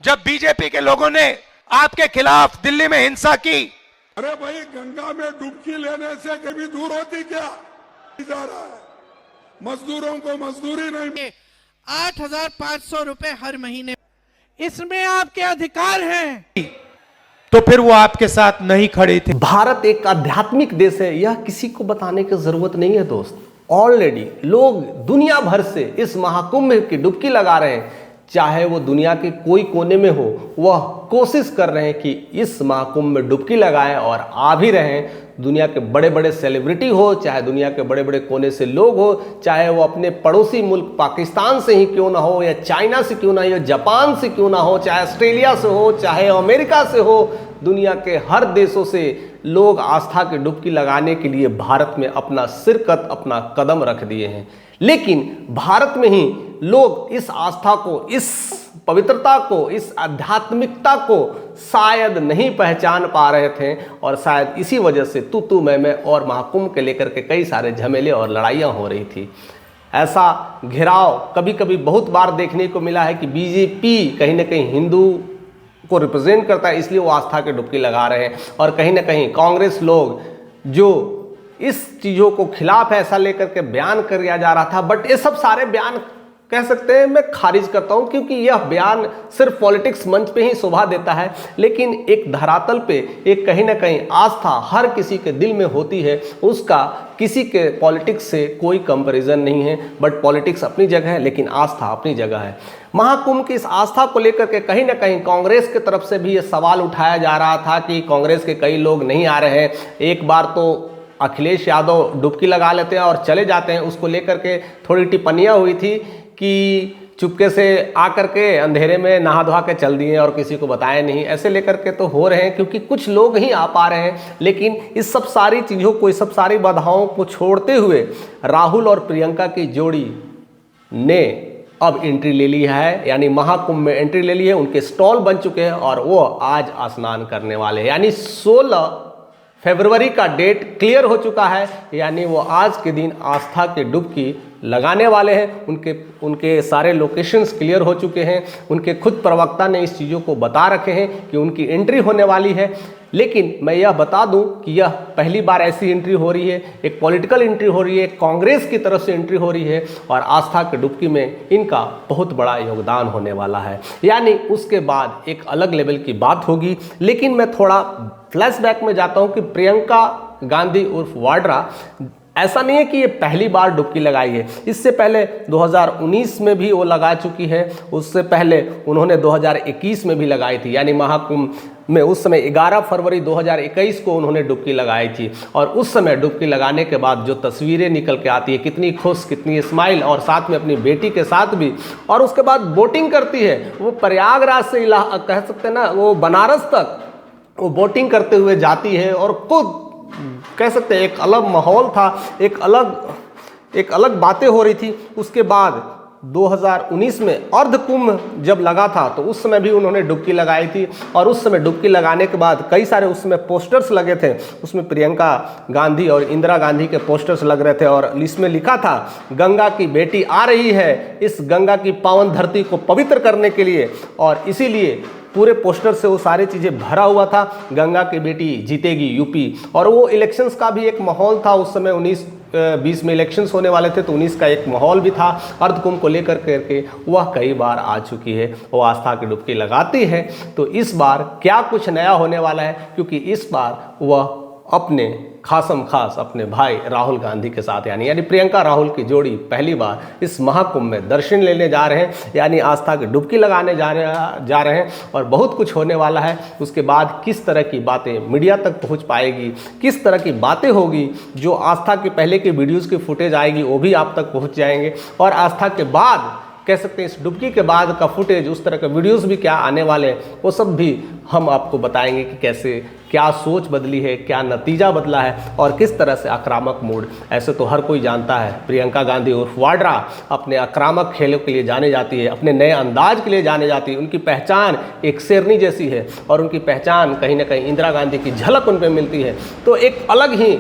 जब बीजेपी के लोगों ने आपके खिलाफ दिल्ली में हिंसा की। अरे भाई, गंगा में डुबकी लेने से कभी दूर होती क्या? जा रहा है, मजदूरों को मजदूरी नहीं। 8,500 रुपए हर महीने, इसमें आपके अधिकार हैं। तो फिर वो आपके साथ नहीं खड़े थे। भारत एक आध्यात्मिक देश है, यह किसी को बताने की जरूरत नहीं है दोस्त। ऑलरेडी लोग दुनिया भर से इस महाकुंभ की डुबकी लगा रहे हैं। चाहे वो दुनिया के कोई कोने में हो, वह कोशिश कर रहे हैं कि इस महाकुंभ में डुबकी लगाएं और आ भी रहे हैं। दुनिया के बड़े बड़े सेलिब्रिटी हो, चाहे दुनिया के बड़े बड़े कोने से लोग हो, चाहे वो अपने पड़ोसी मुल्क पाकिस्तान से ही क्यों ना हो, या चाइना से क्यों ना हो, या जापान से क्यों ना हो, चाहे ऑस्ट्रेलिया से हो, चाहे अमेरिका से हो, दुनिया के हर देशों से लोग आस्था की डुबकी लगाने के लिए भारत में अपना शिरकत, अपना कदम रख दिए हैं। लेकिन भारत में ही लोग इस आस्था को, इस पवित्रता को, इस आध्यात्मिकता को शायद नहीं पहचान पा रहे थे, और शायद इसी वजह से तू मैं और महाकुंभ के लेकर के कई सारे झमेले और लड़ाइयाँ हो रही थी। ऐसा घेराव कभी कभी बहुत बार देखने को मिला है कि बीजेपी कहीं ना कहीं हिंदू को रिप्रेजेंट करता है, इसलिए वो आस्था की डुबकी लगा रहे हैं, और कहीं ना कहीं कांग्रेस लोग जो इस चीज़ों को खिलाफ है ऐसा लेकर के बयान किया जा रहा था। बट ये सब सारे बयान कह सकते हैं मैं खारिज करता हूं, क्योंकि यह बयान सिर्फ पॉलिटिक्स मंच पे ही शोभा देता है, लेकिन एक धरातल पे एक कहीं ना कहीं आस्था हर किसी के दिल में होती है। उसका किसी के पॉलिटिक्स से कोई कंपैरिजन नहीं है। बट पॉलिटिक्स अपनी जगह है, लेकिन आस्था अपनी जगह है। महाकुंभ की इस आस्था को लेकर के कहीं ना कहीं कांग्रेस की तरफ से भी ये सवाल उठाया जा रहा था कि कांग्रेस के कई लोग नहीं आ रहे हैं। एक बार तो अखिलेश यादव डुबकी लगा लेते हैं और चले जाते हैं, उसको लेकर के थोड़ी टिप्पणियाँ हुई थी कि चुपके से आकर के अंधेरे में नहा धोआ के चल दिए और किसी को बताया नहीं। ऐसे लेकर के तो हो रहे हैं क्योंकि कुछ लोग ही आ पा रहे हैं। लेकिन इस सब सारी चीज़ों को, इस सब सारी बाधाओं को छोड़ते हुए राहुल और प्रियंका की जोड़ी ने अब एंट्री ले ली है, यानी महाकुंभ में एंट्री ले ली है। उनके स्टॉल बन चुके हैं और वो आज स्नान करने वाले हैं, यानी 16 फरवरी का डेट क्लियर हो चुका है। यानी वो आज के दिन आस्था की डुबकी लगाने वाले हैं। उनके सारे लोकेशंस क्लियर हो चुके हैं। उनके खुद प्रवक्ता ने इस चीज़ों को बता रखे हैं कि उनकी एंट्री होने वाली है। लेकिन मैं यह बता दूं कि यह पहली बार ऐसी एंट्री हो रही है, एक पॉलिटिकल एंट्री हो रही है, कांग्रेस की तरफ से एंट्री हो रही है, और आस्था की डुबकी में इनका बहुत बड़ा योगदान होने वाला है। यानी उसके बाद एक अलग लेवल की बात होगी। लेकिन मैं थोड़ा फ्लैशबैक में जाता हूं कि प्रियंका गांधी उर्फ वाड्रा, ऐसा नहीं है कि ये पहली बार डुबकी लगाई है। इससे पहले 2019 में भी वो लगा चुकी है। उससे पहले उन्होंने 2021 में भी लगाई थी, यानी महाकुंभ में उस समय 11 फरवरी 2021 को उन्होंने डुबकी लगाई थी। और उस समय डुबकी लगाने के बाद जो तस्वीरें निकल के आती है, कितनी खुश, कितनी स्माइल, और साथ में अपनी बेटी के साथ भी, और उसके बाद बोटिंग करती है। वो प्रयागराज से कह सकते हैं ना, वो बनारस तक वो बोटिंग करते हुए जाती है, और खुद कह सकते हैं एक अलग माहौल था, एक अलग बातें हो रही थी। उसके बाद 2019 में अर्धकुंभ जब लगा था तो उस समय भी उन्होंने डुबकी लगाई थी, और उस समय डुबकी लगाने के बाद कई सारे उसमें पोस्टर्स लगे थे। उसमें प्रियंका गांधी और इंदिरा गांधी के पोस्टर्स लग रहे थे, और इसमें लिखा था गंगा की बेटी आ रही है इस गंगा की पावन धरती को पवित्र करने के लिए। और इसीलिए पूरे पोस्टर से वो सारी चीज़ें भरा हुआ था, गंगा की बेटी जीतेगी यूपी। और वो इलेक्शंस का भी एक माहौल था उस समय, 19-20 में इलेक्शंस होने वाले थे, तो 19 का एक माहौल भी था। अर्धकुंभ को लेकर करके वह कई बार आ चुकी है, वो आस्था की डुबकी लगाती है। तो इस बार क्या कुछ नया होने वाला है, क्योंकि इस बार वह अपने खासम खास अपने भाई राहुल गांधी के साथ, यानी प्रियंका राहुल की जोड़ी पहली बार इस महाकुंभ में दर्शन लेने जा रहे हैं, यानी आस्था की डुबकी लगाने जा रहे हैं। और बहुत कुछ होने वाला है। उसके बाद किस तरह की बातें मीडिया तक पहुंच पाएगी, किस तरह की बातें होगी, जो आस्था के पहले की वीडियोज़ की फुटेज आएगी वो भी आप तक पहुँच जाएंगे। और आस्था के बाद कह सकते हैं इस डुबकी के बाद का फुटेज, उस तरह के वीडियोस भी क्या आने वाले हैं, वो सब भी हम आपको बताएंगे कि कैसे क्या सोच बदली है, क्या नतीजा बदला है, और किस तरह से आक्रामक मूड। ऐसे तो हर कोई जानता है प्रियंका गांधी उर्फ वाड्रा अपने आक्रामक खेलों के लिए जाने जाती है, अपने नए अंदाज के लिए जाने जाती है। उनकी पहचान एक शेरनी जैसी है, और उनकी पहचान कहीं ना कहीं इंदिरा गांधी की झलक उन पर मिलती है। तो एक अलग ही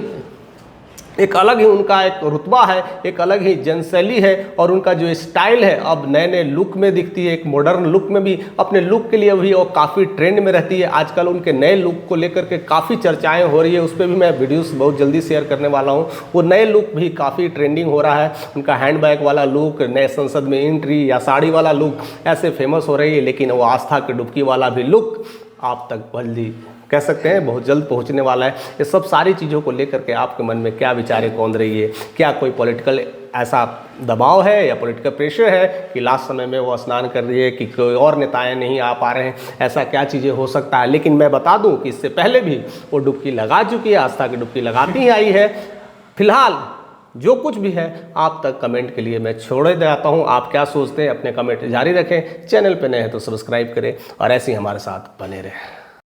एक अलग ही उनका एक रुतबा है, एक अलग ही जनशैली है और उनका जो स्टाइल है अब नए नए लुक में दिखती है, एक मॉडर्न लुक में भी, अपने लुक के लिए भी वो काफ़ी ट्रेंड में रहती है। आजकल उनके नए लुक को लेकर के काफ़ी चर्चाएं हो रही है, उस पर भी मैं वीडियोस बहुत जल्दी शेयर करने वाला हूं। वो नए लुक भी काफ़ी ट्रेंडिंग हो रहा है, उनका हैंडबैग वाला लुक, नए संसद में एंट्री या साड़ी वाला लुक ऐसे फेमस हो रही है। लेकिन वो आस्था की डुबकी वाला भी लुक आप तक जल्दी कह सकते हैं बहुत जल्द पहुंचने वाला है। ये सब सारी चीज़ों को लेकर के आपके मन में क्या विचारें कौन रही है? क्या कोई पॉलिटिकल ऐसा दबाव है या पॉलिटिकल प्रेशर है कि लास्ट समय में वो स्नान कर रही है कि कोई और नेताएं नहीं आ पा रहे हैं? ऐसा क्या चीज़ें हो सकता है? लेकिन मैं बता दूं कि इससे पहले भी वो डुबकी लगा चुकी है, आस्था की डुबकी लगाती ही आई है। फिलहाल जो कुछ भी है आप तक कमेंट के लिए मैं छोड़े जाता हूँ। आप क्या सोचते हैं अपने कमेंट जारी रखें। चैनल पे नए हैं तो सब्सक्राइब करें और ऐसे ही हमारे साथ बने रहें।